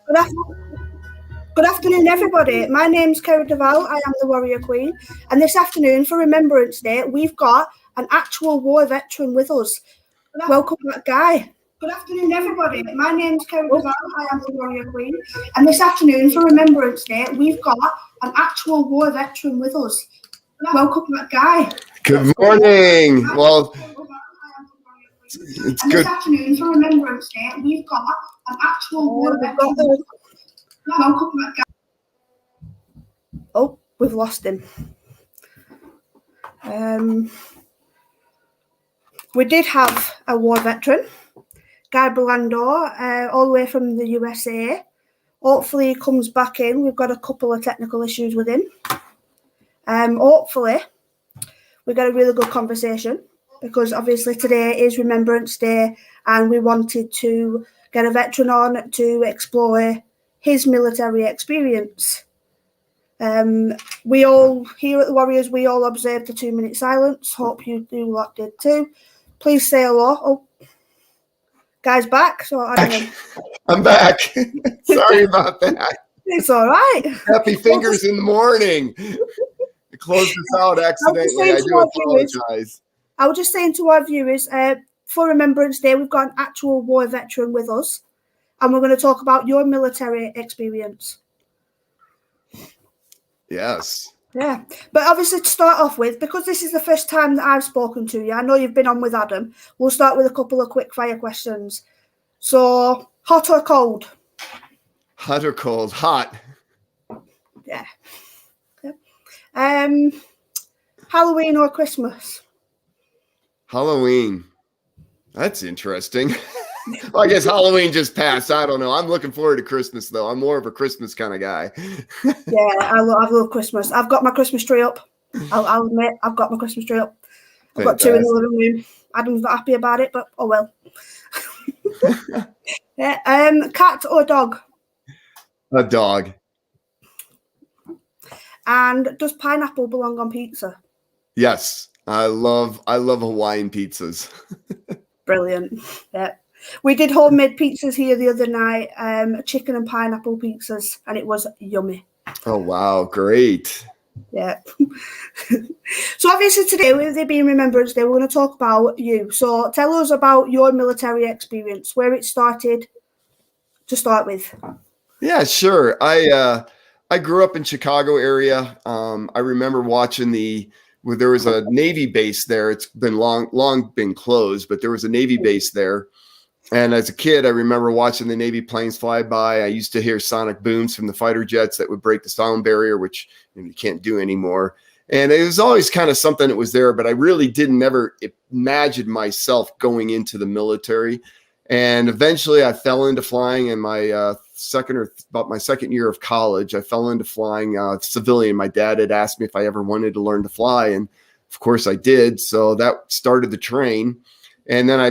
Good, good afternoon, everybody. My name's Kerry Duval. I am the Warrior Queen. And this afternoon, for Remembrance Day, we've got an actual war veteran with us. Welcome back, Guy. Good afternoon, everybody. My name's Kerry Duval. I am the Warrior Queen. And this afternoon, for Remembrance Day, we've got an actual war veteran with us. Welcome back, Guy. Good morning. Well, it's and good. This afternoon, for Remembrance Day, we've got an actual war veteran with us. Welcome back, Guy. Oh, we've lost him. We did have a war veteran, Guy Brilando, all the way from the USA. Hopefully he comes back in. We've got a couple of technical issues with him. Hopefully we got a really good conversation, because obviously today is Remembrance Day and we wanted to get a veteran on to explore his military experience. We all, here at the Warriors, we all observed the 2-minute silence. Hope you do lot did too. Please say hello. Oh, Guy's back. So I don't know. I'm back. Sorry about that. It's all right. Happy fingers in the morning. I closed this out accidentally. I do apologize. I was just saying to our viewers, for Remembrance Day, we've got an actual war veteran with us, and we're going to talk about your military experience. Yes. Yeah, but obviously to start off with, because this is the first time that I've spoken to you, I know you've been on with Adam, we'll start with a couple of quick fire questions. So, hot or cold? Hot or cold? Hot. Yeah. Halloween or Christmas? Halloween. That's interesting. Well, I guess Halloween just passed. I don't know. I'm looking forward to Christmas, though. I'm more of a Christmas kind of guy. Yeah, I love Christmas. I've got my Christmas tree up. I'll admit, I've got my Christmas tree up. I've got 2 in the living room. Adam's not happy about it, but oh well. Yeah, cat or dog? A dog. And does pineapple belong on pizza? Yes, I love Hawaiian pizzas. Brilliant. Yeah. We did homemade pizzas here the other night, chicken and pineapple pizzas, and it was yummy. Oh, wow. Great. Yeah. So obviously today, with it being Remembrance Day, we're going to talk about you. So tell us about your military experience, where it started to start with. Yeah, sure. I grew up in Chicago area. I remember watching there was a Navy base there. It's been long been closed, but there was a Navy base there. And as a kid, I remember watching the Navy planes fly by. I used to hear sonic booms from the fighter jets that would break the sound barrier, which you can't do anymore. And it was always kind of something that was there, but I really didn't ever imagine myself going into the military. And eventually I fell into flying in my about my second year of college. I fell into flying civilian. My dad had asked me if I ever wanted to learn to fly, and of course I did. So that started the train. And then I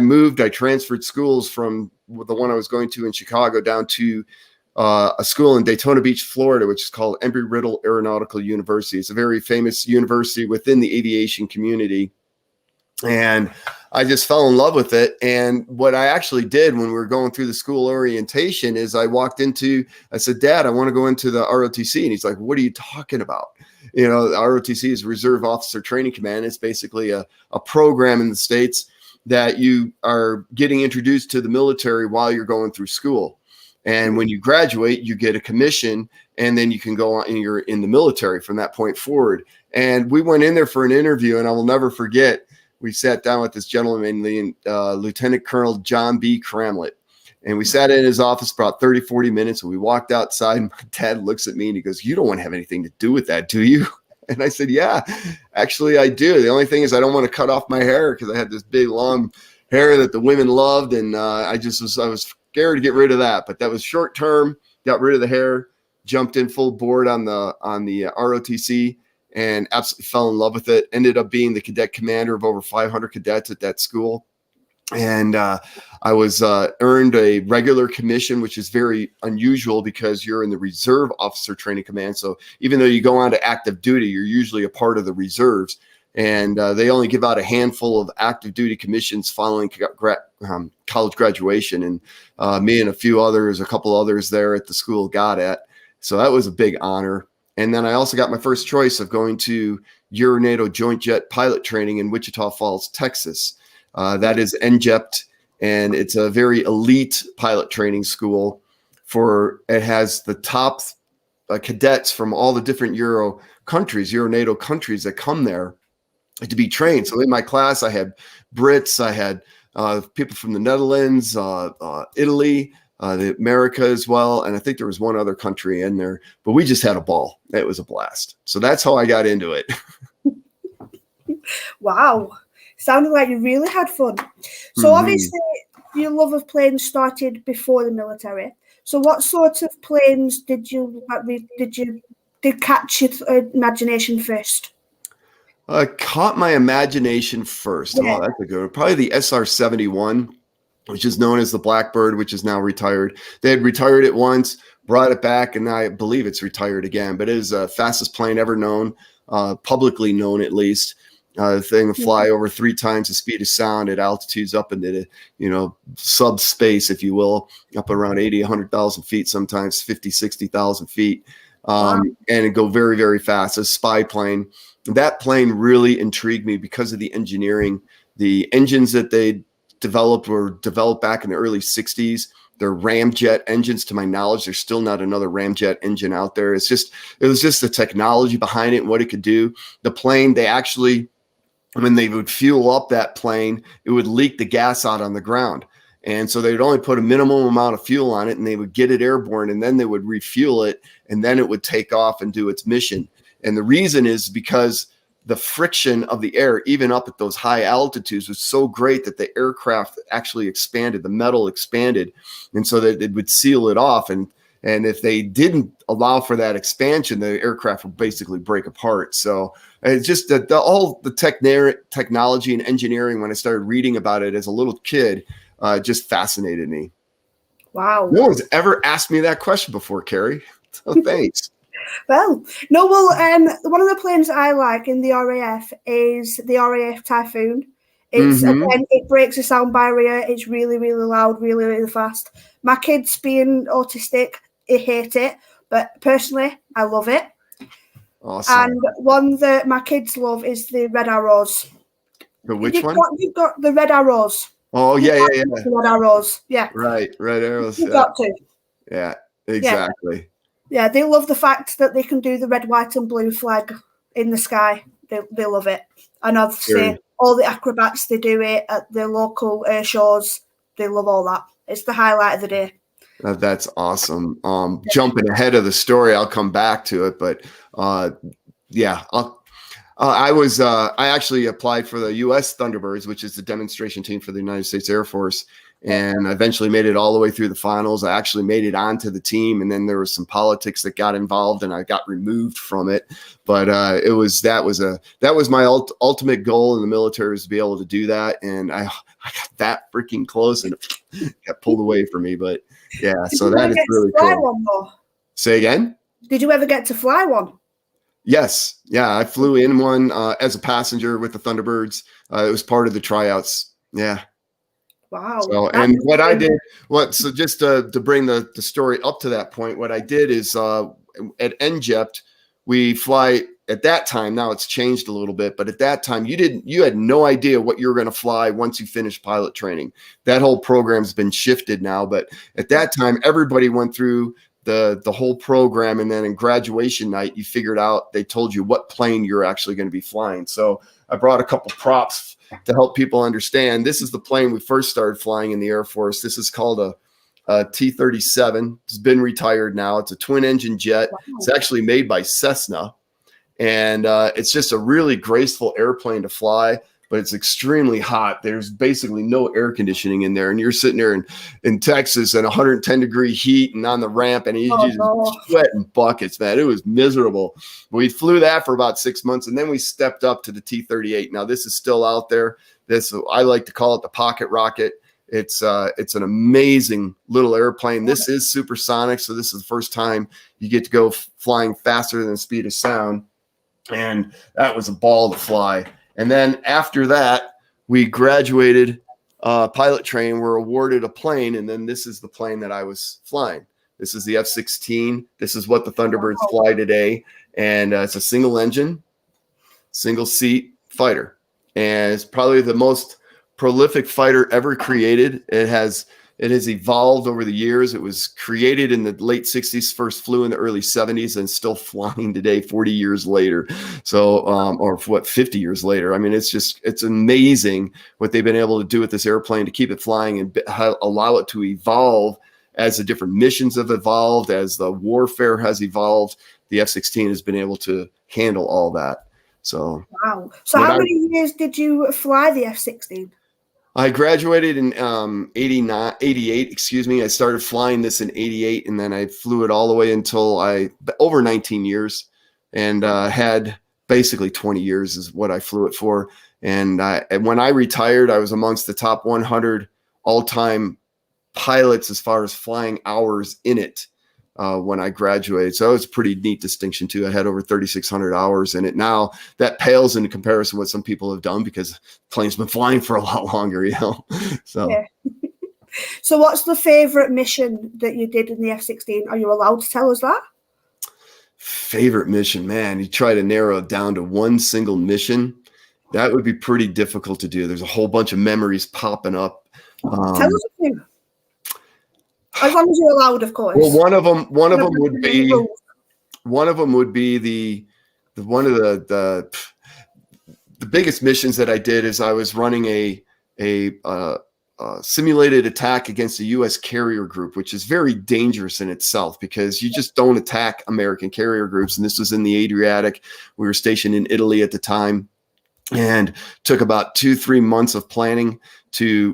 transferred schools from the one I was going to in Chicago down to a school in Daytona Beach, Florida, which is called Embry-Riddle Aeronautical University. It's a very famous university within the aviation community. And I just fell in love with it. And what I actually did when we were going through the school orientation is I said, Dad, I want to go into the ROTC. And he's like, what are you talking about? You know, the ROTC is Reserve Officer Training Command. It's basically a program in the States that you are getting introduced to the military while you're going through school. And when you graduate, you get a commission, and then you can go on and you're in the military from that point forward. And we went in there for an interview, and I will never forget, we sat down with this gentleman named Lieutenant Colonel John B. Cramlett. And we sat in his office for about 30, 40 minutes, and we walked outside, and my dad looks at me and he goes, you don't want to have anything to do with that, do you? And I said, yeah, actually I do. The only thing is I don't want to cut off my hair, because I had this big long hair that the women loved. And I was scared to get rid of that, but that was short term. Got rid of the hair, jumped in full board on the ROTC, and absolutely fell in love with it. Ended up being the cadet commander of over 500 cadets at that school. And I was earned a regular commission, which is very unusual because you're in the Reserve Officer Training Command. So even though you go on to active duty, you're usually a part of the reserves. and they only give out a handful of active duty commissions following college graduation. And me and a couple others there at the school got at. So that was a big honor. And then I also got my first choice of going to NATO Joint Jet pilot training in Wichita Falls, Texas. That is NJEPT, and it's a very elite pilot training school. It has the top cadets from all the different Euro NATO countries that come there to be trained. So in my class, I had Brits, I had people from the Netherlands, Italy, the America as well. And I think there was one other country in there, but we just had a ball. It was a blast. So that's how I got into it. Wow. Sounded like you really had fun. So obviously your love of planes started before the military. So what sort of planes did catch your imagination first? Caught my imagination first. Yeah. Oh, that's a good one. Probably the SR-71, which is known as the Blackbird, which is now retired. They had retired it once, brought it back, and I believe it's retired again. But it is the fastest plane ever known, publicly known at least. The thing will fly over 3 times the speed of sound at altitudes up into the, subspace, if you will, up around 80, 100,000 feet, sometimes 50, 60,000 feet. And it go very, very fast. A spy plane. That plane really intrigued me because of the engineering. The engines that they developed were developed back in the early 60s. They're ramjet engines, to my knowledge. There's still not another ramjet engine out there. It was just the technology behind it and what it could do. The plane, they actually, when they would fuel up that plane, it would leak the gas out on the ground. And so they would only put a minimum amount of fuel on it, and they would get it airborne, and then they would refuel it, and then it would take off and do its mission. And the reason is because the friction of the air, even up at those high altitudes, was so great that the aircraft actually expanded, the metal expanded, and so that it would seal it off. And if they didn't allow for that expansion, the aircraft would basically break apart. So it's just that all the technology and engineering, when I started reading about it as a little kid, just fascinated me. Wow. No one's ever asked me that question before, Carrie. So thanks. One of the planes I like in the RAF is the RAF Typhoon. It's again, it breaks the sound barrier. It's really, really loud, really, really fast. My kids, being autistic, they hate it, but personally, I love it. Awesome. And one that my kids love is the Red Arrows. Which one? You've got the Red Arrows. Oh, yeah. The Red Arrows, yeah. Right, Red Arrows. You've got to. Yeah, exactly. Yeah, they love the fact that they can do the red, white, and blue flag in the sky. They love it. And obviously, all the acrobats, they do it at the local air shows. They love all that. It's the highlight of the day. That's awesome. Jumping ahead of the story, I'll come back to it. But I actually applied for the U.S. Thunderbirds, which is the demonstration team for the United States Air Force. And I eventually made it all the way through the finals. I actually made it onto the team, and then there was some politics that got involved, and I got removed from it. But that was my ultimate goal in the military, was to be able to do that. And I got that freaking close, and it got pulled away from me. But yeah, so that is really cool. Say again? Did you ever get to fly one? Yes. Yeah, I flew in one as a passenger with the Thunderbirds. It was part of the tryouts. Yeah. Wow. So, and what I did, so just to bring the story up to that point, what I did is at NJEPT, we fly at that time. Now it's changed a little bit, but at that time you had no idea what you were going to fly once you finished pilot training. That whole program's been shifted now, but at that time, everybody went through the whole program, and then in graduation night, you figured out, they told you what plane you're actually going to be flying. So I brought a couple props to help people understand. This is the plane we first started flying in the Air Force. This is called a T-37. It's been retired now. It's a twin engine jet. Wow. It's actually made by Cessna, and it's just a really graceful airplane to fly, but it's extremely hot. There's basically no air conditioning in there, and you're sitting there in Texas at 110-degree heat and on the ramp, and you just sweat in buckets, man. It was miserable. We flew that for about 6 months, and then we stepped up to the T-38. Now, this is still out there. I like to call it the pocket rocket. It's an amazing little airplane. This is supersonic, so this is the first time you get to go flying faster than the speed of sound, and that was a ball to fly. And then after that, we graduated pilot training, were awarded a plane, and then this is the plane that I was flying. This is the F-16. This is what the Thunderbirds fly today, and it's a single engine, single seat fighter, and it's probably the most prolific fighter ever created. It has evolved over the years. It was created in the late 60s, first flew in the early 70s, and still flying today 40 years later. So, or what, 50 years later. I mean, it's amazing what they've been able to do with this airplane to keep it flying and allow it to evolve as the different missions have evolved, as the warfare has evolved. The F-16 has been able to handle all that. So, wow. So how many years did you fly the F-16? I graduated in 88, excuse me. I started flying this in 88, and then I flew it all the way until over 19 years, and had basically 20 years is what I flew it for. And when I retired, I was amongst the top 100 all-time pilots as far as flying hours in it when I graduated. So it was a pretty neat distinction too. I had over 3,600 hours in it. Now that pales into comparison with what some people have done, because the plane's been flying for a lot longer, you know. So, yeah. So what's the favorite mission that you did in the F-16? Are you allowed to tell us that? Favorite mission, man, you try to narrow it down to one single mission. That would be pretty difficult to do. There's a whole bunch of memories popping up. Tell us a few. As long as you're allowed, of course. Well, one of them would be one of the biggest missions that I did is I was running a simulated attack against a U.S. carrier group, which is very dangerous in itself because you just don't attack American carrier groups. And this was in the Adriatic. We were stationed in Italy at the time, and took about 2-3 months of planning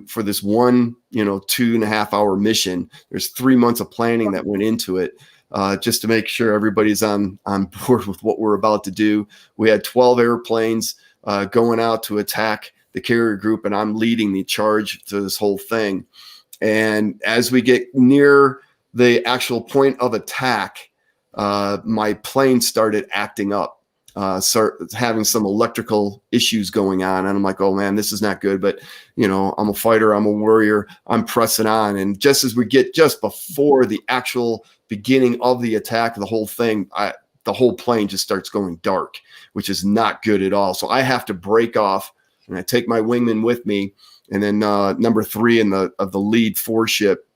for this one, 2.5 hour mission. There's 3 months of planning that went into it, just to make sure everybody's on board with what we're about to do. We had 12 airplanes going out to attack the carrier group, and I'm leading the charge to this whole thing. And as we get near the actual point of attack, my plane started acting up. Start having some electrical issues going on. And I'm like, oh man, this is not good. But, I'm a fighter, I'm a warrior, I'm pressing on. And just as we get just before the actual beginning of the attack, the whole plane just starts going dark, which is not good at all. So I have to break off, and I take my wingman with me. And then number 3 of the lead 4 ship,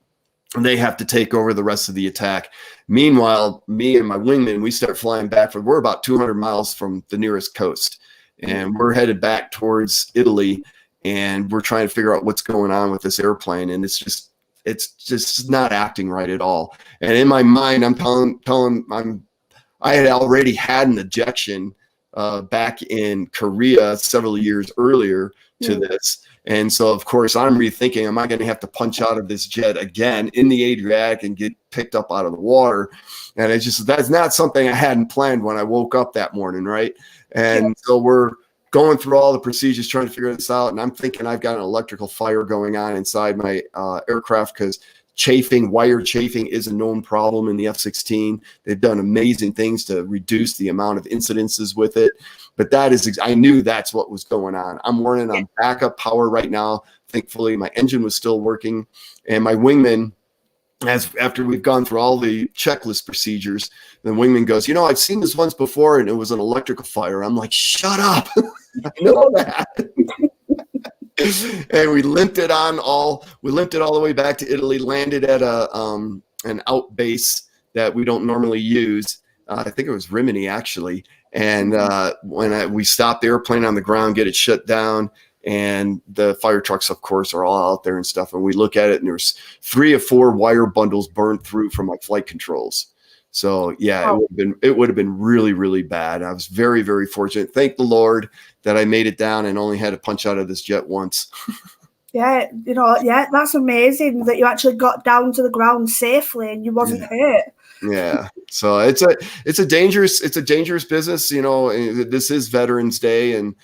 they have to take over the rest of the attack. Meanwhile, me and my wingman, we start flying back. We're about 200 miles from the nearest coast, and we're headed back towards Italy, and we're trying to figure out what's going on with this airplane. And it's just not acting right at all. And in my mind, I had already had an ejection back in Korea several years earlier to this. And so, of course, I'm rethinking, am I going to have to punch out of this jet again in the Adriatic and get picked up out of the water? And that's not something I hadn't planned when I woke up that morning, right? And so we're going through all the procedures, trying to figure this out. And I'm thinking I've got an electrical fire going on inside my aircraft, because wire chafing is a known problem in the F-16. They've done amazing things to reduce the amount of incidences with it. But I knew that's what was going on. I'm running on backup power right now. Thankfully, my engine was still working. And my wingman, after we've gone through all the checklist procedures, the wingman goes, I've seen this once before, and it was an electrical fire. I'm like, shut up. I know that. And we limped it all the way back to Italy, landed at an out base that we don't normally use. I think it was Rimini, actually. And when we stopped the airplane on the ground, get it shut down, and the fire trucks, of course, are all out there and stuff. And we look at it, and there's 3 or 4 wire bundles burned through from my flight controls. So yeah, it would have been really, really bad. I was very, very fortunate. Thank the Lord that I made it down and only had to punch out of this jet once. That's amazing that you actually got down to the ground safely and you wasn't hurt. Yeah. So it's a dangerous business. This is Veterans Day, and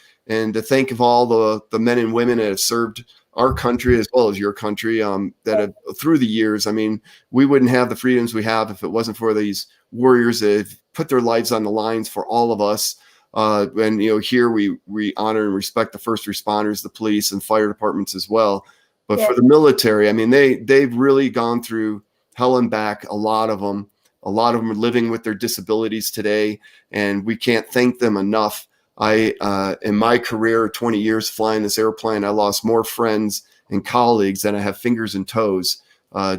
to think of all the men and women that have served our country as well as your country, that have, through the years. I mean, we wouldn't have the freedoms we have if it wasn't for these warriors that have put their lives on the lines for all of us. And here we honor and respect the first responders, the police and fire departments as well. But Yeah. for the military, I mean, they've really gone through hell and back. A lot of them are living with their disabilities today, and we can't thank them enough. In my career, 20 years flying this airplane, I lost more friends and colleagues than I have fingers and toes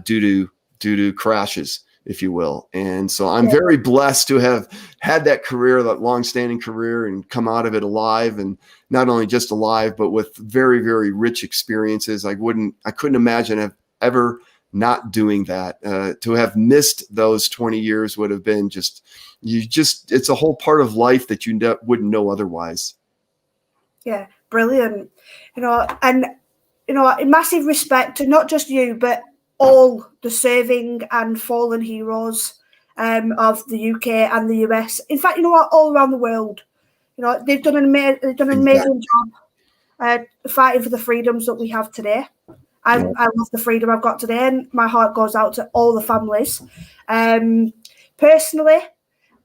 due to crashes, if you will. And so I'm very blessed to have had that career, that long-standing career, and come out of it alive, and not only just alive, but with very, very rich experiences. I couldn't imagine ever not doing that. To have missed those 20 years would have been it's a whole part of life that you wouldn't know otherwise. Yeah, brilliant. And massive respect to not just you, but all the serving and fallen heroes of the UK and the US. In fact, all around the world. They've done an amazing job fighting for the freedoms that we have today. I love the freedom I've got today, and my heart goes out to all the families. Personally,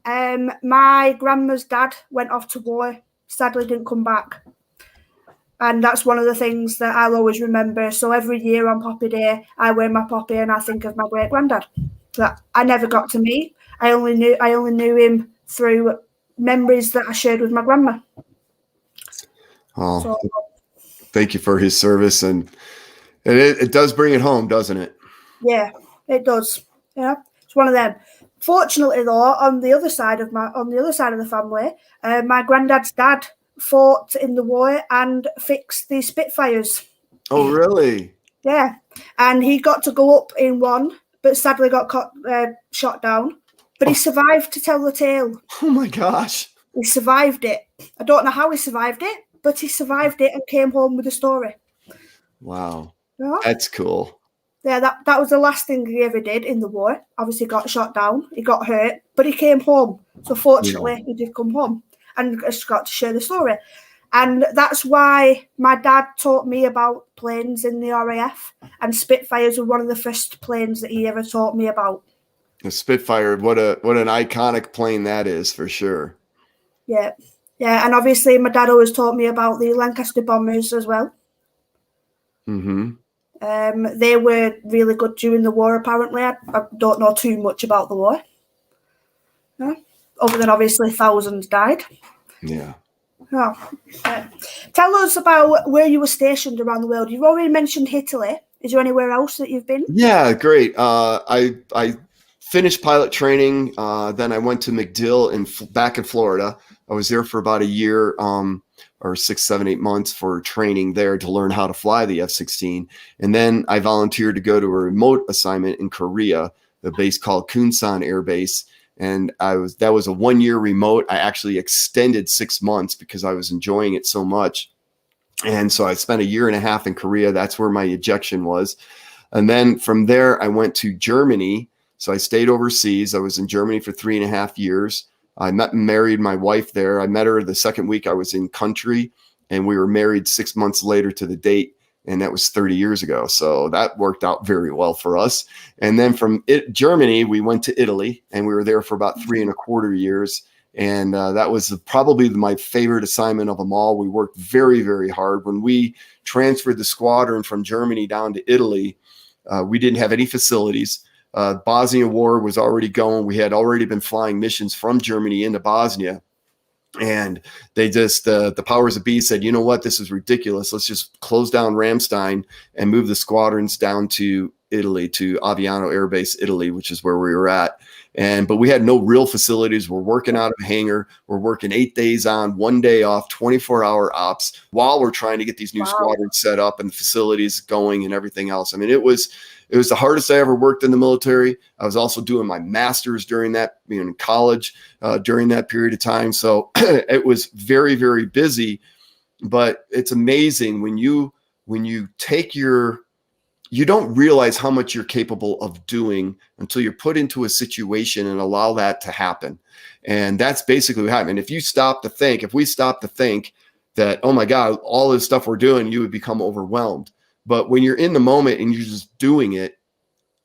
my grandma's dad went off to war, sadly didn't come back. And that's one of the things that I'll always remember. So every year on Poppy Day, I wear my poppy and I think of my great granddad that I never got to meet. I only knew him through memories that I shared with my grandma. Oh, so, thank you for his service, and it does bring it home, doesn't it? Yeah, it does. Yeah, it's one of them. Fortunately, though, on the other side of the family, my granddad's dad fought in the war and fixed the Spitfires. Oh, really? Yeah, and he got to go up in one, but sadly got shot down. But he survived to tell the tale. Oh my gosh! He survived it. I don't know how he survived it, but he survived it and came home with a story. Wow, yeah. That's cool. Yeah, that was the last thing he ever did in the war. Obviously, got shot down. He got hurt, but he came home. So fortunately, he did come home and just got to share the story. And that's why my dad taught me about planes in the RAF, and Spitfires were one of the first planes that he ever taught me about. The Spitfire, what an iconic plane that is, for sure. Yeah, and obviously my dad always taught me about the Lancaster bombers as well. Mm-hmm. They were really good during the war, apparently. I don't know too much about the war. Yeah. Other than obviously thousands died. Yeah. Oh. Tell us about where you were stationed around the world. You've already mentioned Italy. Is there anywhere else that you've been? Yeah, great. I finished pilot training. Then I went to MacDill back in Florida. I was there for about a year, or 6, 7, 8 months for training there to learn how to fly the F-16. And then I volunteered to go to a remote assignment in Korea, the base called Kunsan Air Base. And that was a 1-year remote. I actually extended 6 months because I was enjoying it so much. And so I spent 1.5 years in Korea. That's where my ejection was. And then from there, I went to Germany. So I stayed overseas. I was in Germany for 3.5 years. I married my wife there. I met her the second week I was in country, and we were married 6 months later to the date. And that was 30 years ago. So that worked out very well for us. And then from Germany, we went to Italy, and we were there for about 3.25 years. And that was probably my favorite assignment of them all. We worked very, very hard. When we transferred the squadron from Germany down to Italy, we didn't have any facilities. Bosnia War was already going. We had already been flying missions from Germany into Bosnia. And they just, the powers of be said, you know what, this is ridiculous. Let's just close down Ramstein and move the squadrons down to Italy, to Aviano Air Base, Italy, which is where we were at. But we had no real facilities. We're working out of a hangar. We're working 8 days on, 1 day off, 24-hour ops while we're trying to get these new squadrons set up and the facilities going and everything else. I mean, it was the hardest I ever worked in the military. I was also doing my master's during that, in college during that period of time. So it was very, very busy, but it's amazing when you take you don't realize how much you're capable of doing until you're put into a situation and allow that to happen. And that's basically what happened. If we stop to think that, oh my God, all this stuff we're doing, you would become overwhelmed. But when you're in the moment and you're just doing it,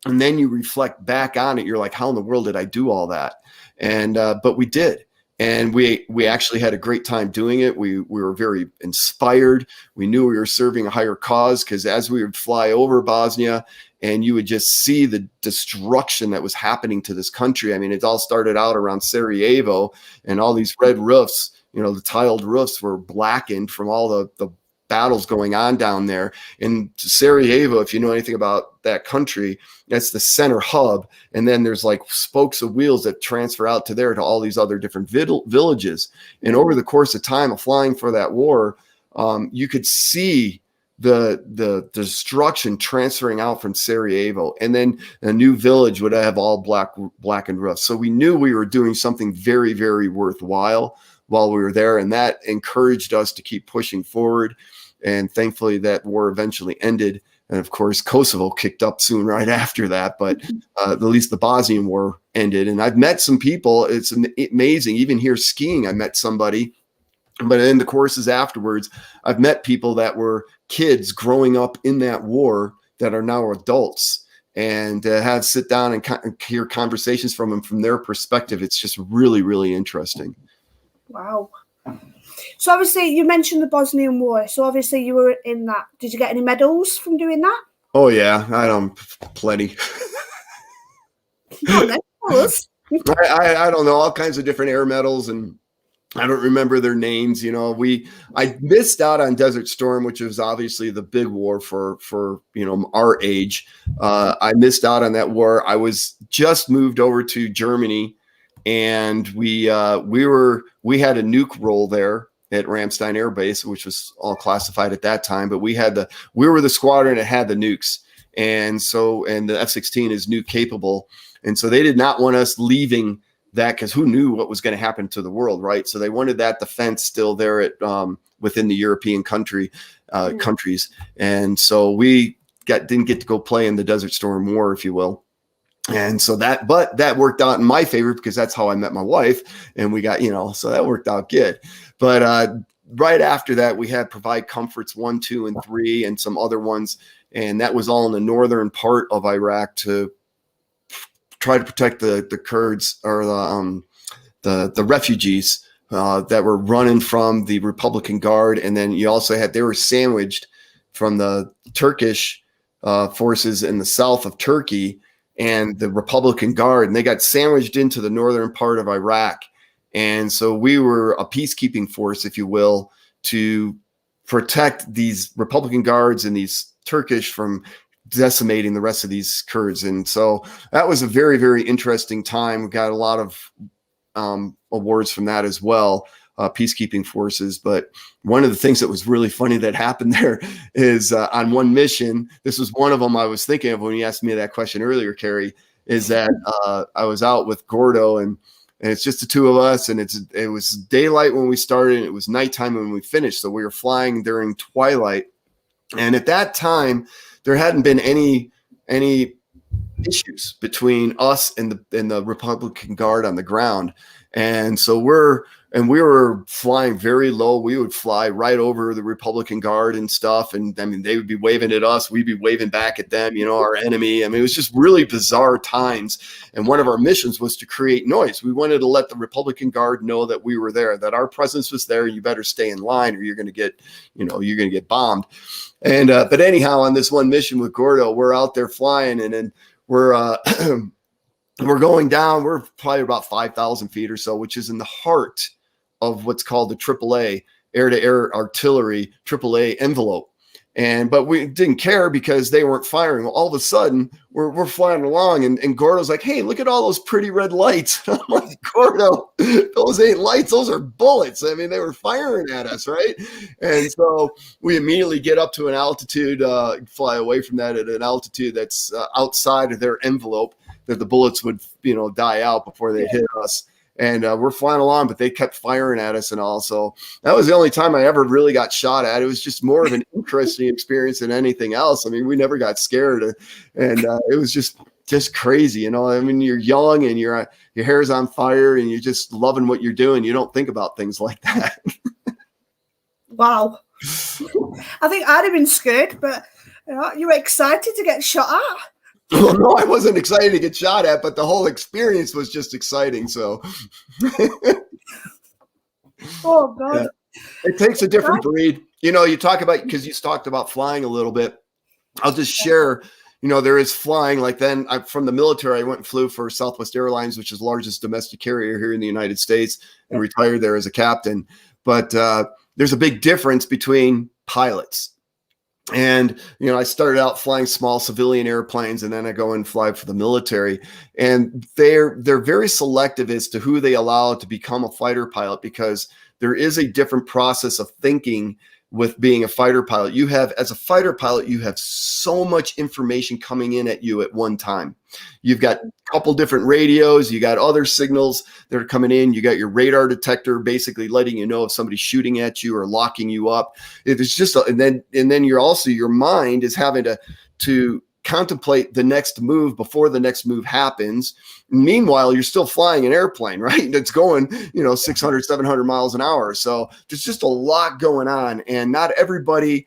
and then you reflect back on it, you're like, how in the world did I do all that? And but we did. And we actually had a great time doing it. We were very inspired. We knew we were serving a higher cause, because as we would fly over Bosnia and you would just see the destruction that was happening to this country. I mean, it all started out around Sarajevo, and all these red roofs, the tiled roofs were blackened from all the battles going on down there. In Sarajevo, if you know anything about that country, that's the center hub. And then there's like spokes of wheels that transfer out to there to all these other different villages. And over the course of time of flying for that war, you could see the destruction transferring out from Sarajevo. And then a new village would have all blackened roofs. So we knew we were doing something very, very worthwhile while we were there. And that encouraged us to keep pushing forward. And thankfully that war eventually ended. And of course, Kosovo kicked up soon right after that. But at least the Bosnian war ended. And I've met some people. It's amazing. Even here skiing, I met somebody. But in the courses afterwards, I've met people that were kids growing up in that war that are now adults, and have sit down and hear conversations from them from their perspective. It's just really, really interesting. Wow. So obviously you mentioned the Bosnian War. So obviously you were in that. Did you get any medals from doing that? Oh yeah, I don't plenty. Oh, I don't know, all kinds of different air medals, and I don't remember their names. I missed out on Desert Storm, which was obviously the big war for our age. I missed out on that war. I was just moved over to Germany, and we had a nuke roll there at Ramstein Air Base, which was all classified at that time. But we were the squadron that had the nukes, and the F-16 is nuke capable, and so they did not want us leaving that, because who knew what was going to happen to the world, right? So they wanted that defense still there at within the European countries, and so we didn't get to go play in the Desert Storm War, if you will. And so that worked out in my favor, because that's how I met my wife, and we got, so that worked out good. But right after that, we had Provide Comforts 1, 2, and 3, and some other ones, and that was all in the northern part of Iraq to try to protect the Kurds, or the refugees that were running from the Republican Guard. And then you also they were sandwiched from the Turkish forces in the south of Turkey and the Republican Guard, and they got sandwiched into the northern part of Iraq. And so we were a peacekeeping force, if you will, to protect these Republican Guards and these Turkish from decimating the rest of these Kurds. And so that was a very, very interesting time. We got a lot of awards from that as well, peacekeeping forces. But one of the things that was really funny that happened there is on one mission, this was one of them I was thinking of when you asked me that question earlier, Carrie, is that I was out with Gordo, and it's just the two of us, and it was daylight when we started, and it was nighttime when we finished. So we were flying during twilight. And at that time, there hadn't been any issues between us and the Republican Guard on the ground. And so we were flying very low. We would fly right over the Republican Guard and stuff. And I mean, they would be waving at us. We'd be waving back at them, our enemy. I mean, it was just really bizarre times. And one of our missions was to create noise. We wanted to let the Republican Guard know that we were there, that our presence was there. You better stay in line, or you're going to get bombed. And, but anyhow, on this one mission with Gordo, we're out there flying, and then we're going down. We're probably about 5,000 feet or so, which is in the heart of what's called the AAA, air-to-air artillery, AAA envelope. But we didn't care because they weren't firing. Well, all of a sudden, we're flying along, and Gordo's like, "Hey, look at all those pretty red lights." I'm like, "Gordo, those ain't lights. Those are bullets." I mean, they were firing at us, right? And so we immediately get up to an altitude, fly away from that at an altitude that's outside of their envelope, that the bullets would, die out before they hit us. And we're flying along, but they kept firing at us and all. So that was the only time I ever really got shot at. It was just more of an interesting experience than anything else. I mean, we never got scared, and it was just crazy. I mean, you're young and your hair's on fire and you're just loving what you're doing. You don't think about things like that. Wow. I think I'd have been scared, but you were excited to get shot at. Well, no, I wasn't excited to get shot at, but the whole experience was just exciting. So, Oh God. Yeah. It takes a different breed. You know, you talk about, because you talked about flying a little bit. I'll just share, you know, there is flying. Like then from the military, I went and flew for Southwest Airlines, which is the largest domestic carrier here in the United States, and retired there as a captain. But there's a big difference between pilots. And, you know, I started out flying small civilian airplanes, and then I go and fly for the military. And they're very selective as to who they allow to become a fighter pilot, because there is a different process of thinking with being a fighter pilot. You have, as a fighter pilot, you have so much information coming in at you at one time. You've got a couple different radios, you got other signals that are coming in, you got your radar detector basically letting you know if somebody's shooting at you or locking you up. It's just, and then you're also, your mind is having to contemplate the next move before the next move happens. Meanwhile, you're still flying an airplane, right? That's going, you know, 600, 700 miles an hour. So there's just a lot going on, and not everybody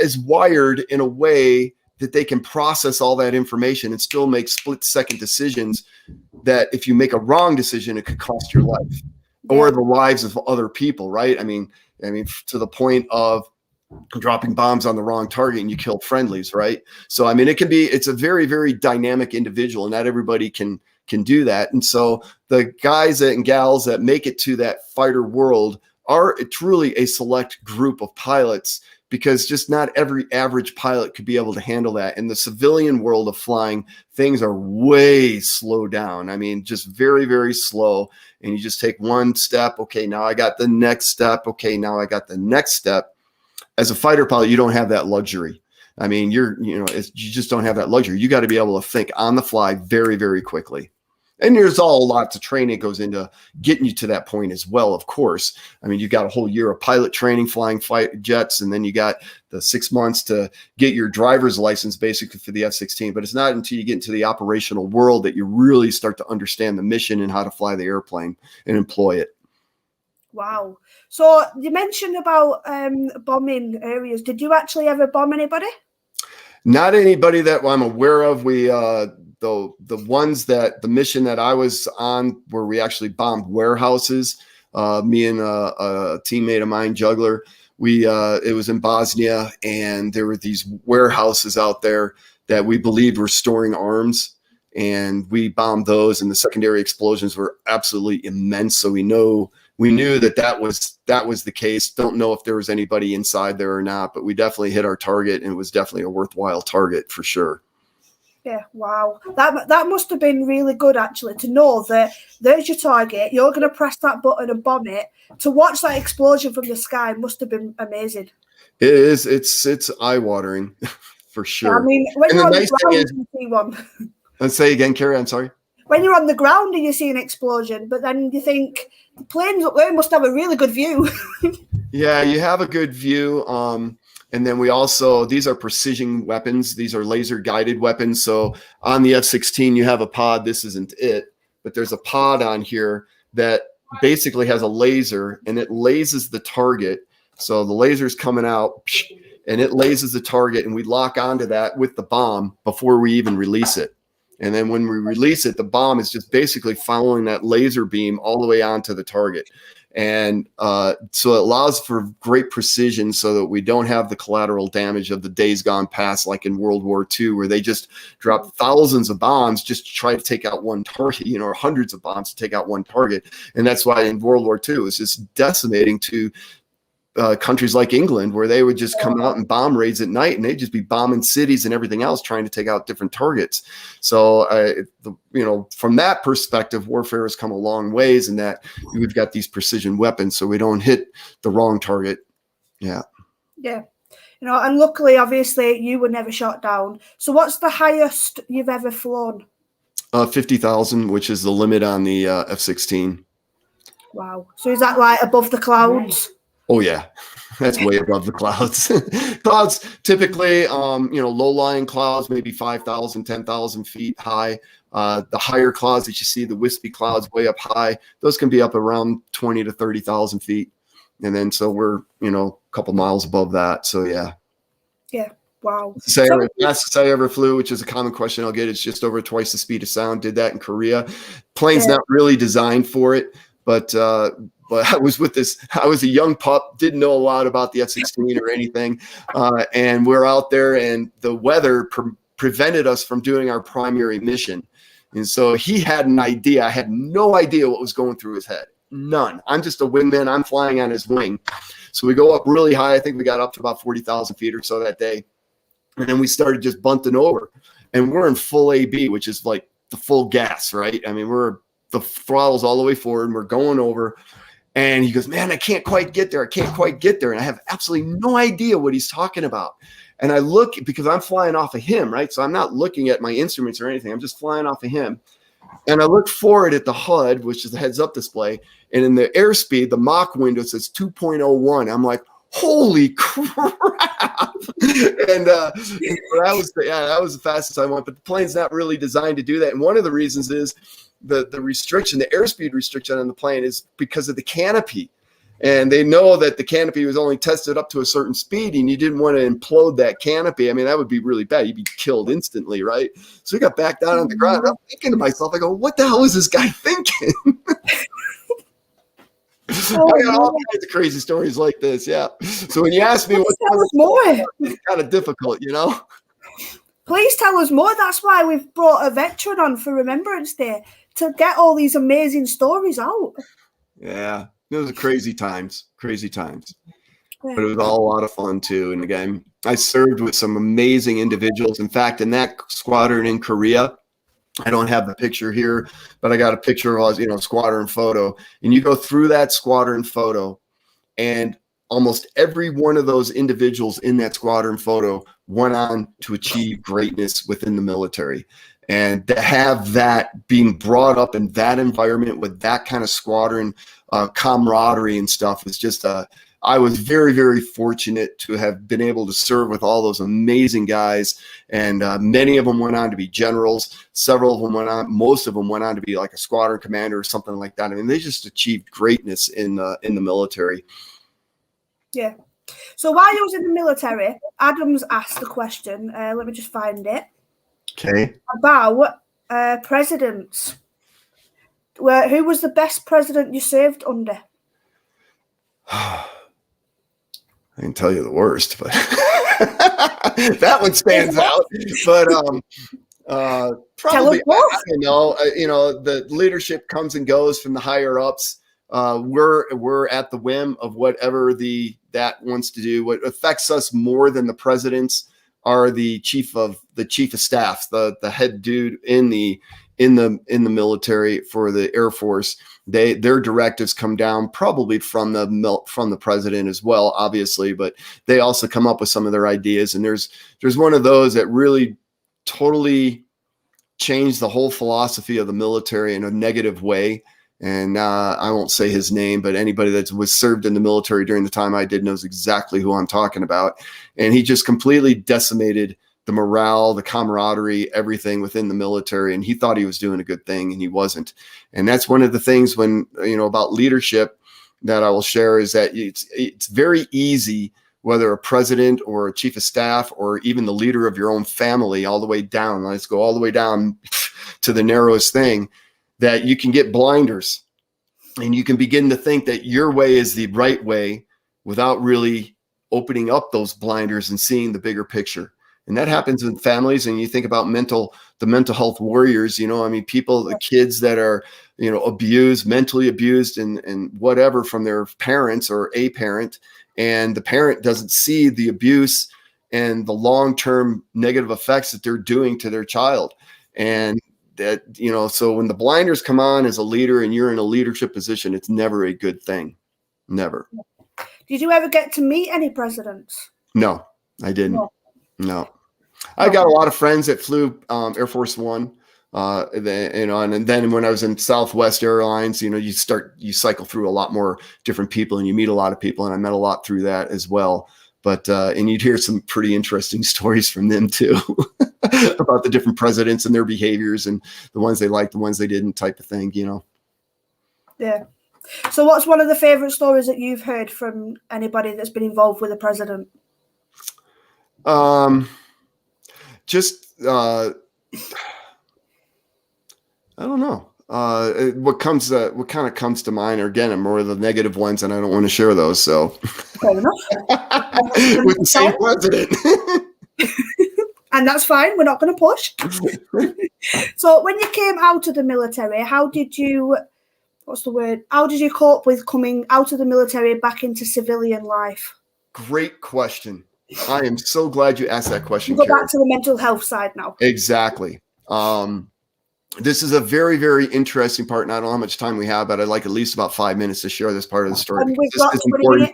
is wired in a way that they can process all that information and still make split-second decisions that if you make a wrong decision, it could cost your life or the lives of other people, right? I mean, to the point of dropping bombs on the wrong target and you kill friendlies, right? So, I mean, it's a very, very dynamic individual, and not everybody can do that. And so the guys and gals that make it to that fighter world are truly a select group of pilots, because just not every average pilot could be able to handle that. In the civilian world of flying, things are way slowed down. I mean, just very, very slow. And you just take one step. Okay, now I got the next step. Okay, now I got the next step. As a fighter pilot, you don't have that luxury. I mean, you just don't have that luxury. You got to be able to think on the fly very, very quickly. And there's all lots of training that goes into getting you to that point as well, of course. I mean, you got a whole year of pilot training, flying fight jets, and then you got the 6 months to get your driver's license basically for the F-16. But it's not until you get into the operational world that you really start to understand the mission and how to fly the airplane and employ it. Wow. So you mentioned about bombing areas. Did you actually ever bomb anybody? Not anybody that I'm aware of. We the mission that I was on, where we actually bombed warehouses, me and a teammate of mine, Juggler, it was in Bosnia, and there were these warehouses out there that we believed were storing arms, and we bombed those, and the secondary explosions were absolutely immense. So we knew that was the case. Don't know if there was anybody inside there or not, but we definitely hit our target, and it was definitely a worthwhile target for sure. Yeah, wow. That must have been really good, actually, to know that there's your target, you're going to press that button and bomb it. To watch that explosion from the sky must have been amazing. It is. It's eye-watering for sure. Yeah, I mean, when you're on the ground, you see one. Let's say again, Carrie, I'm sorry. When you're on the ground and you see an explosion, but then you think the planes up there must have a really good view. Yeah, you have a good view. And then these are precision weapons. These are laser guided weapons. So on the F-16, you have a pod. This isn't it, but there's a pod on here that basically has a laser, and it lasers the target. So the laser's coming out, and it lasers the target, and we lock onto that with the bomb before we even release it. And then when we release it, the bomb is just basically following that laser beam all the way onto the target. And so it allows for great precision, so that we don't have the collateral damage of the days gone past, like in World War II, where they just dropped thousands of bombs just to try to take out one target, or hundreds of bombs to take out one target. And that's why in World War II, it was just decimating to countries like England, where they would just come out and bomb raids at night, and they'd just be bombing cities and everything else, trying to take out different targets. So, from that perspective, warfare has come a long ways, in that we've got these precision weapons, so we don't hit the wrong target. Yeah. Yeah. And luckily, obviously, you were never shot down. So what's the highest you've ever flown? 50,000, which is the limit on the F-16. Wow. So is that like above the clouds? Oh yeah, that's way above the clouds. Clouds typically, low-lying clouds, maybe 5,000, 10,000 feet high. The higher clouds that you see, the wispy clouds way up high, those can be up around 20 to 30,000 feet. And then so we're, a couple miles above that. So yeah. Yeah. Wow. Fastest I ever flew, which is a common question I'll get, it's just over twice the speed of sound. Did that in Korea. Plane's not really designed for it. But but I was a young pup, didn't know a lot about the F-16 or anything. And we're out there, and the weather prevented us from doing our primary mission. And so he had an idea. I had no idea what was going through his head. None. I'm just a wingman. I'm flying on his wing. So we go up really high. I think we got up to about 40,000 feet or so that day. And then we started just bunting over. And we're in full AB, which is like the full gas, right? I mean, the throttle's all the way forward, and we're going over. And he goes, man, I can't quite get there. I can't quite get there. And I have absolutely no idea what he's talking about. And I look, because I'm flying off of him, right? So I'm not looking at my instruments or anything. I'm just flying off of him. And I look forward at the HUD, which is the heads-up display. And in the airspeed, the Mach window says 2.01. I'm like, holy crap. And that was the fastest I went. But the plane's not really designed to do that. And one of the reasons is the restriction, the airspeed restriction on the plane is because of the canopy. And they know that the canopy was only tested up to a certain speed, and you didn't want to implode that canopy. I mean, that would be really bad. You'd be killed instantly, right? So we got back down on the ground. And I'm thinking to myself, I go, what the hell is this guy thinking? I got all kinds of crazy stories like this, yeah. So when you ask me what tell us more, it's kind of difficult, you know? Please tell us more. That's why we've brought a veteran on for Remembrance Day, to get all these amazing stories out. Yeah. It was crazy times. But it was all a lot of fun too. And again, I served with some amazing individuals. In fact, in that squadron in Korea, I don't have the picture here, but I got a picture of us, squadron photo. And you go through that squadron photo, and almost every one of those individuals in that squadron photo went on to achieve greatness within the military. And to have that being brought up in that environment with that kind of squadron camaraderie and stuff was just I was very, very fortunate to have been able to serve with all those amazing guys. And many of them went on to be generals. Most of them went on to be like a squadron commander or something like that. I mean, they just achieved greatness in the military. Yeah. So while you was in the military, Adams asked a question. Let me just find it. Okay. About presidents. Who was the best president you served under? I can tell you the worst, but that one stands out. But probably, I don't know. The leadership comes and goes from the higher ups. We're at the whim of whatever that wants to do. What affects us more than the presidents are the chief of staff, the head dude in the military for the Air Force. Their directives come down probably from the president as well, obviously, but they also come up with some of their ideas. And there's one of those that really totally changed the whole philosophy of the military in a negative way. And I won't say his name, but anybody that was served in the military during the time I did knows exactly who I'm talking about. And he just completely decimated the morale, the camaraderie, everything within the military. And he thought he was doing a good thing, and he wasn't. And that's one of the things about leadership that I will share is that it's very easy, whether a president or a chief of staff or even the leader of your own family, all the way down, let's go all the way down to the narrowest thing, that you can get blinders and you can begin to think that your way is the right way without really opening up those blinders and seeing the bigger picture. And that happens in families. And you think about the mental health warriors, people, the kids that are, abused, mentally abused and whatever from their parents or a parent. And the parent doesn't see the abuse and the long-term negative effects that they're doing to their child. And that, so when the blinders come on as a leader and you're in a leadership position, it's never a good thing. Never. Did you ever get to meet any presidents? No, I didn't. No. I got a lot of friends that flew Air Force One, and then when I was in Southwest Airlines, you cycle through a lot more different people and you meet a lot of people, and I met a lot through that as well. But and you'd hear some pretty interesting stories from them too about the different presidents and their behaviors and the ones they liked, the ones they didn't, type of thing. Yeah. So what's one of the favorite stories that you've heard from anybody that's been involved with a president? I don't know. what kind of comes to mind are, again, are more of the negative ones, and I don't want to share those. So, Fair enough. with the same president. And that's fine. We're not going to push. So when you came out of the military, how did you cope with coming out of the military back into civilian life? Great question. I am so glad you asked that question. We'll go back to the mental health side now. Exactly. This is a very, very interesting part, and I don't know how much time we have, but I'd like at least about 5 minutes to share this part of the story. And we've got 20 minutes.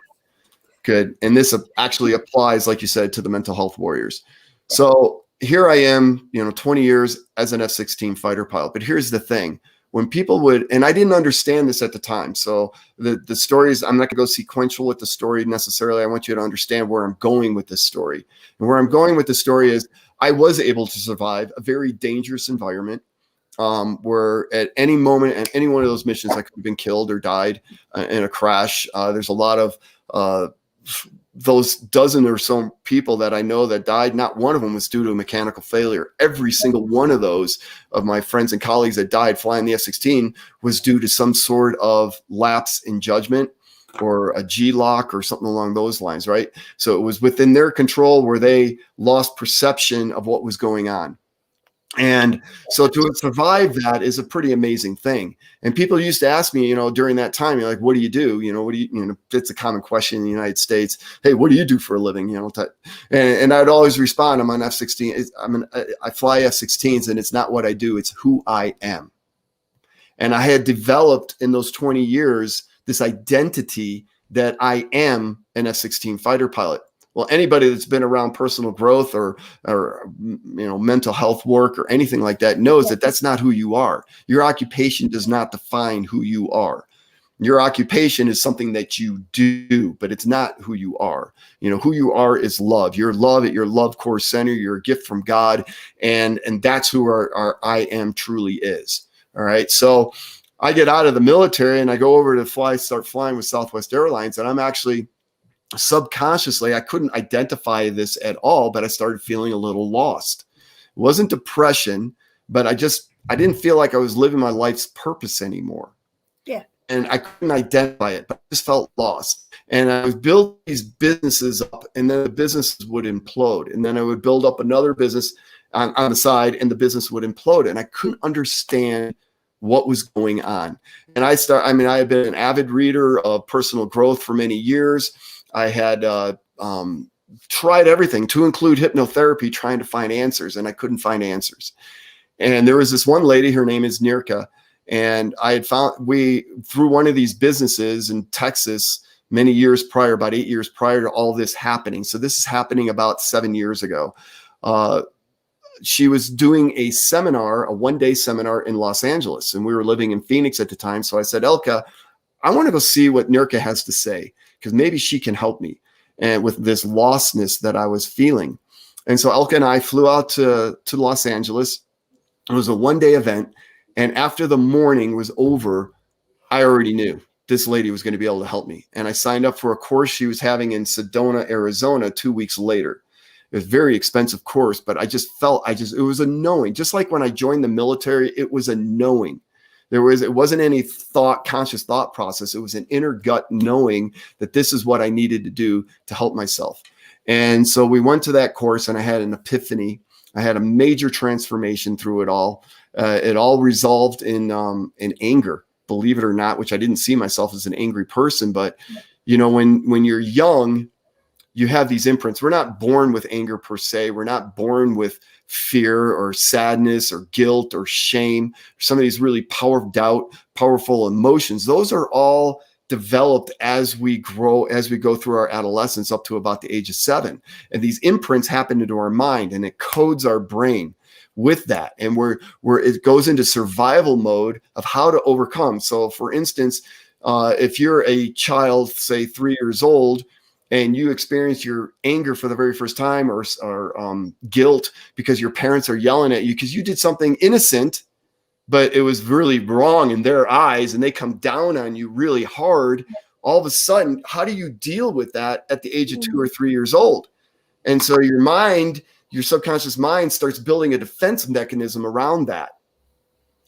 Good. And this actually applies, like you said, to the mental health warriors. So here I am, 20 years as an F-16 fighter pilot. But here's the thing. When people would, and I didn't understand this at the time. So the stories, I'm not going to go sequential with the story necessarily. I want you to understand where I'm going with this story. And where I'm going with the story is I was able to survive a very dangerous environment where at any moment, at any one of those missions, I could have been killed or died in a crash. There's a lot of those dozen or so people that I know that died. Not one of them was due to a mechanical failure. Every single one of those of my friends and colleagues that died flying the F-16 was due to some sort of lapse in judgment or a G-lock or something along those lines, right? So it was within their control where they lost perception of what was going on. And so to survive that is a pretty amazing thing. And people used to ask me, during that time, you're like, what do you do? It's a common question in the United States. Hey, what do you do for a living? And I'd always respond, I'm on F-16. I fly F-16s, and it's not what I do. It's who I am. And I had developed in those 20 years this identity that I am an F-16 fighter pilot. Well, anybody that's been around personal growth or mental health work or anything like that knows that that's not who you are. Your occupation does not define who you are. Your occupation is something that you do, but it's not who you are. Who you are is love. You're love at your love core center. You're a gift from God, and that's who our I am truly is. All right. So I get out of the military and I go over to start flying with Southwest Airlines, and I'm actually subconsciously, I couldn't identify this at all, but I started feeling a little lost. It wasn't depression, but I didn't feel like I was living my life's purpose anymore. Yeah. And I couldn't identify it, but I just felt lost. And I would build these businesses up, and then the businesses would implode. And then I would build up another business on the side, and the business would implode. And I couldn't understand what was going on. And I had been an avid reader of personal growth for many years. I had tried everything to include hypnotherapy, trying to find answers, and I couldn't find answers. And there was this one lady, her name is Nirka, and I had found through one of these businesses in Texas many years prior, about 8 years prior to all this happening. So this is happening about 7 years ago. She was doing a seminar, a one-day seminar in Los Angeles, and we were living in Phoenix at the time. So I said, Elka, I want to go see what Nirka has to say, because maybe she can help me and with this lostness that I was feeling. And so Elka and I flew out to Los Angeles. It was a one-day event. And after the morning was over, I already knew this lady was going to be able to help me. And I signed up for a course she was having in Sedona, Arizona, 2 weeks later. It was a very expensive course, but it was a knowing. Just like when I joined the military, it was a knowing. It wasn't any conscious thought process. It was an inner gut knowing that this is what I needed to do to help myself. And so we went to that course, and I had an epiphany. I had a major transformation through it all. It all resolved in anger, believe it or not, which I didn't see myself as an angry person. But, when you're young, you have these imprints. We're not born with anger per se. We're not born with fear or sadness or guilt or shame, some of these really powerful emotions. Those are all developed as we grow, as we go through our adolescence up to about the age of 7. And these imprints happen into our mind, and it codes our brain with that. And where it goes into survival mode of how to overcome. So for instance, if you're a child, say 3 years old, and you experience your anger for the very first time or guilt because your parents are yelling at you because you did something innocent, but it was really wrong in their eyes, and they come down on you really hard, all of a sudden, how do you deal with that at the age of 2 or 3 years old? And so your subconscious mind starts building a defense mechanism around that.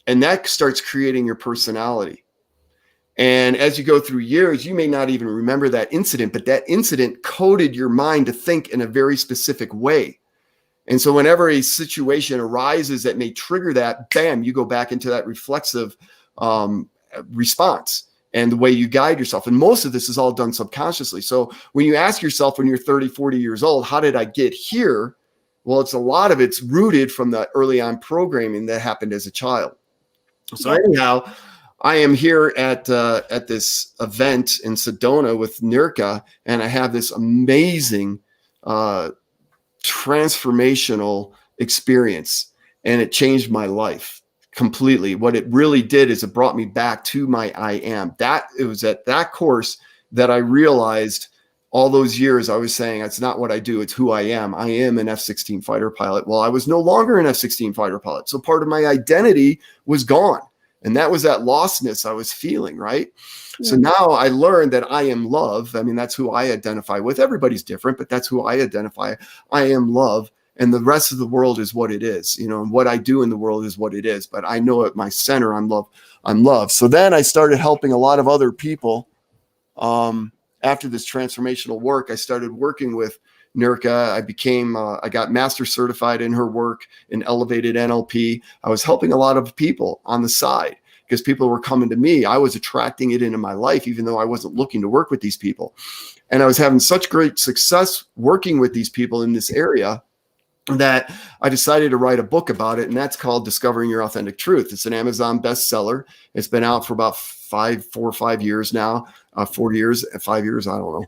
And that starts creating your personality. And as you go through years, you may not even remember that incident, but that incident coded your mind to think in a very specific way. And so whenever a situation arises that may trigger that, bam, you go back into that reflexive response and the way you guide yourself. And most of this is all done subconsciously. So when you ask yourself when you're 30, 40 years old, how did I get here? Well, it's a lot of it's rooted from the early on programming that happened as a child. So anyhow, I am here at this event in Sedona with Nirka, and I have this amazing transformational experience, and it changed my life completely. What it really did is it brought me back to my I am. That it was at that course that I realized all those years I was saying, it's not what I do, it's who I am. I am an F-16 fighter pilot. Well, I was no longer an F-16 fighter pilot. So part of my identity was gone. And that was that lostness I was feeling, right? Yeah. So now I learned that I am love. I mean, that's who I identify with. Everybody's different, but that's who I identify. I am love. And the rest of the world is what it is, you know, and what I do in the world is what it is. But I know at my center, I'm love. I'm love. So then I started helping a lot of other people. After this transformational work, I started working with Nirka. I got master certified in her work in elevated NLP. I was helping a lot of people on the side because people were coming to me. I was attracting it into my life, even though I wasn't looking to work with these people. And I was having such great success working with these people in this area that I decided to write a book about it. And that's called Discovering Your Authentic Truth. It's an Amazon bestseller. It's been out for about 4 or 5 years now. 4 years, 5 years, I don't know.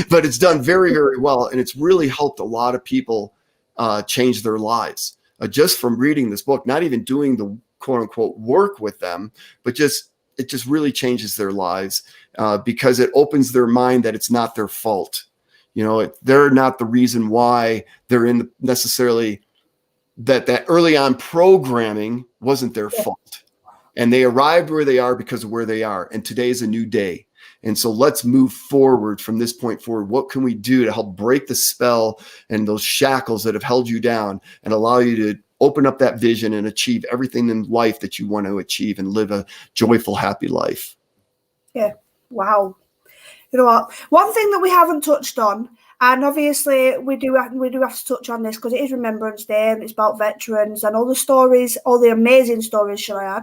But it's done very, very well. And it's really helped a lot of people change their lives just from reading this book, not even doing the quote unquote work with them, but it just really changes their lives because it opens their mind that it's not their fault. You know, they're not the reason why they're in necessarily that early on programming wasn't their fault. And they arrived where they are because of where they are. And today is a new day. And so let's move forward from this point forward. What can we do to help break the spell and those shackles that have held you down and allow you to open up that vision and achieve everything in life that you want to achieve and live a joyful, happy life? Yeah. Wow. You know what? One thing that we haven't touched on, and obviously we do have to touch on this because it is Remembrance Day and it's about veterans and all the stories, all the amazing stories, shall I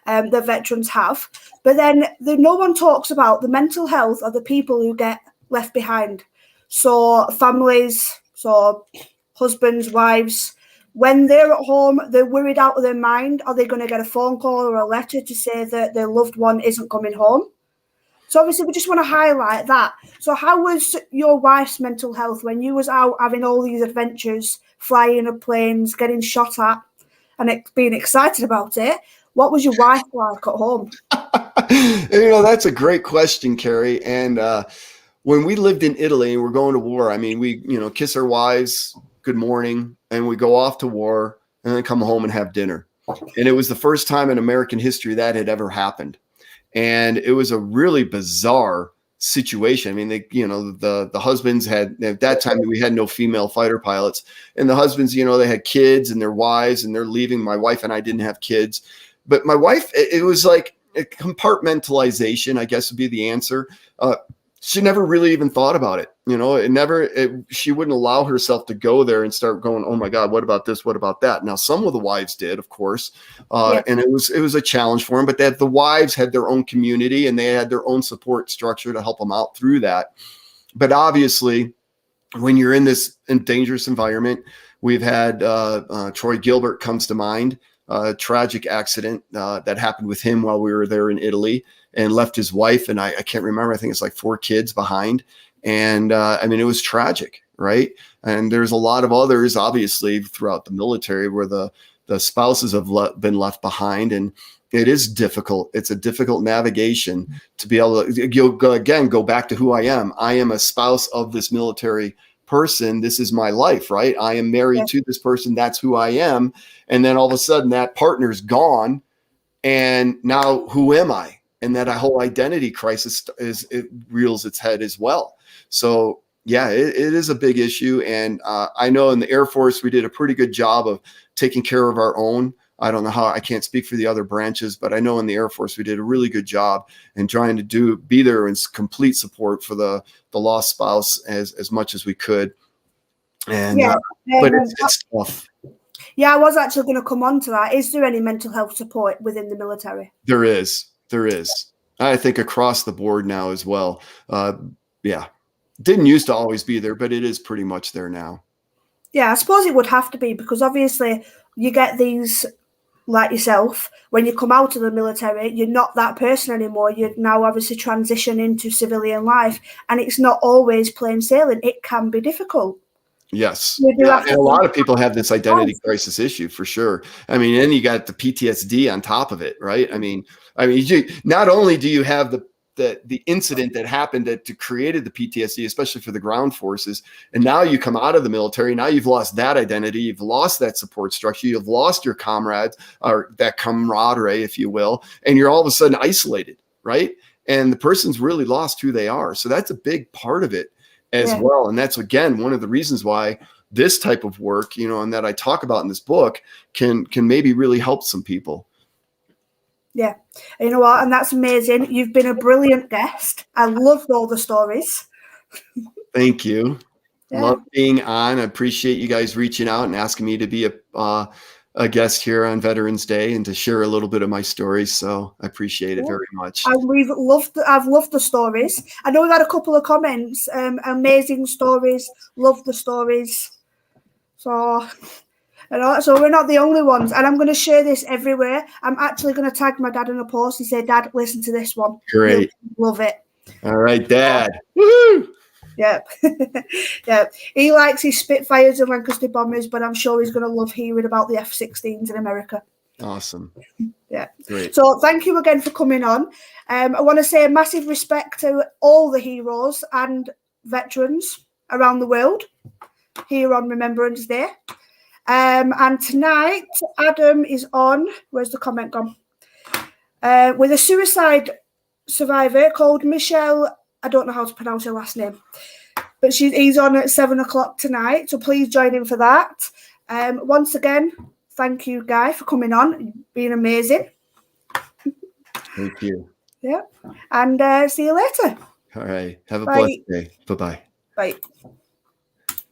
add, that veterans have. But then no one talks about the mental health of the people who get left behind. So families, so husbands, wives, when they're at home, they're worried out of their mind. Are they going to get a phone call or a letter to say that their loved one isn't coming home? So obviously we just want to highlight that. So how was your wife's mental health when you was out having all these adventures, flying of planes, getting shot at and being excited about it? What was your wife like at home? You know, that's a great question, Carrie. And when we lived in Italy and we're going to war, I mean, we, you know, kiss our wives, good morning, and we go off to war and then come home and have dinner. And it was the first time in American history that had ever happened. And it was a really bizarre situation. I mean, the husbands had, at that time, we had no female fighter pilots. And the husbands, you know, they had kids and their wives and they're leaving. My wife and I didn't have kids. But my wife, it was like a compartmentalization, I guess would be the answer. She never really even thought about it. You know, she wouldn't allow herself to go there and start going, oh my God, what about this? What about that? Now, some of the wives did, of course. And it was a challenge for them, but the wives had their own community and they had their own support structure to help them out through that. But obviously, when you're in this dangerous environment, we've had Troy Gilbert comes to mind, a tragic accident that happened with him while we were there in Italy, and left his wife and I can't remember, I think it's like 4 kids behind. And I mean, it was tragic, right? And there's a lot of others, obviously, throughout the military where the spouses have been left behind. And it is difficult. It's a difficult navigation to be able to, go back to who I am. I am a spouse of this military person. This is my life, right? I am married to this person. That's who I am. And then all of a sudden that partner's gone. And now who am I? And that whole identity crisis it reels its head as well. So yeah, it is a big issue. And I know in the Air Force, we did a pretty good job of taking care of our own. I don't know how, I can't speak for the other branches, but I know in the Air Force, we did a really good job in trying to be there in complete support for the lost spouse as much as we could. And, Yeah. but it's tough. Yeah, I was actually going to come on to that. Is there any mental health support within the military? There is. I think across the board now as well. Yeah. Didn't used to always be there, but it is pretty much there now. Yeah, I suppose it would have to be, because obviously you get these, like yourself, when you come out of the military, you're not that person anymore. You're now obviously transition into civilian life, and it's not always plain sailing. It can be difficult. Yes. Yeah. And a lot of people have this identity crisis issue for sure. I mean, and you got the PTSD on top of it, right? I mean, not only do you have the incident that happened that created the PTSD, especially for the ground forces, and now you come out of the military, now you've lost that identity, you've lost that support structure, you've lost your comrades, or that camaraderie, if you will, and you're all of a sudden isolated, right? And the person's really lost who they are. So that's a big part of it as well. And that's, again, one of the reasons why this type of work, and that I talk about in this book can maybe really help some people. Yeah. You know what? And that's amazing. You've been a brilliant guest. I loved all the stories. Thank you. Yeah. Love being on. I appreciate you guys reaching out and asking me to be a guest here on Veterans Day and to share a little bit of my stories. So I appreciate it very much. And I've loved the stories. I know we've had a couple of comments. Amazing stories. Love the stories. So we're not the only ones. And I'm going to share this everywhere. I'm actually going to tag my dad in a post and say, Dad, listen to this one. Great. You'll love it. All right, Dad. Woo-hoo! Yep. Yeah. He likes his Spitfires and Lancaster bombers, but I'm sure he's going to love hearing about the F-16s in America. Awesome. Yeah. Great. So thank you again for coming on. I want to say a massive respect to all the heroes and veterans around the world here on Remembrance Day. And tonight, Adam is on, where's the comment gone? With a suicide survivor called Michelle, I don't know how to pronounce her last name, but he's on at 7:00 tonight, so please join in for that. Once again, thank you, Guy, for coming on. Been amazing. Thank you. Yeah, and see you later. All right. Have a blessed day. Bye-bye. Bye.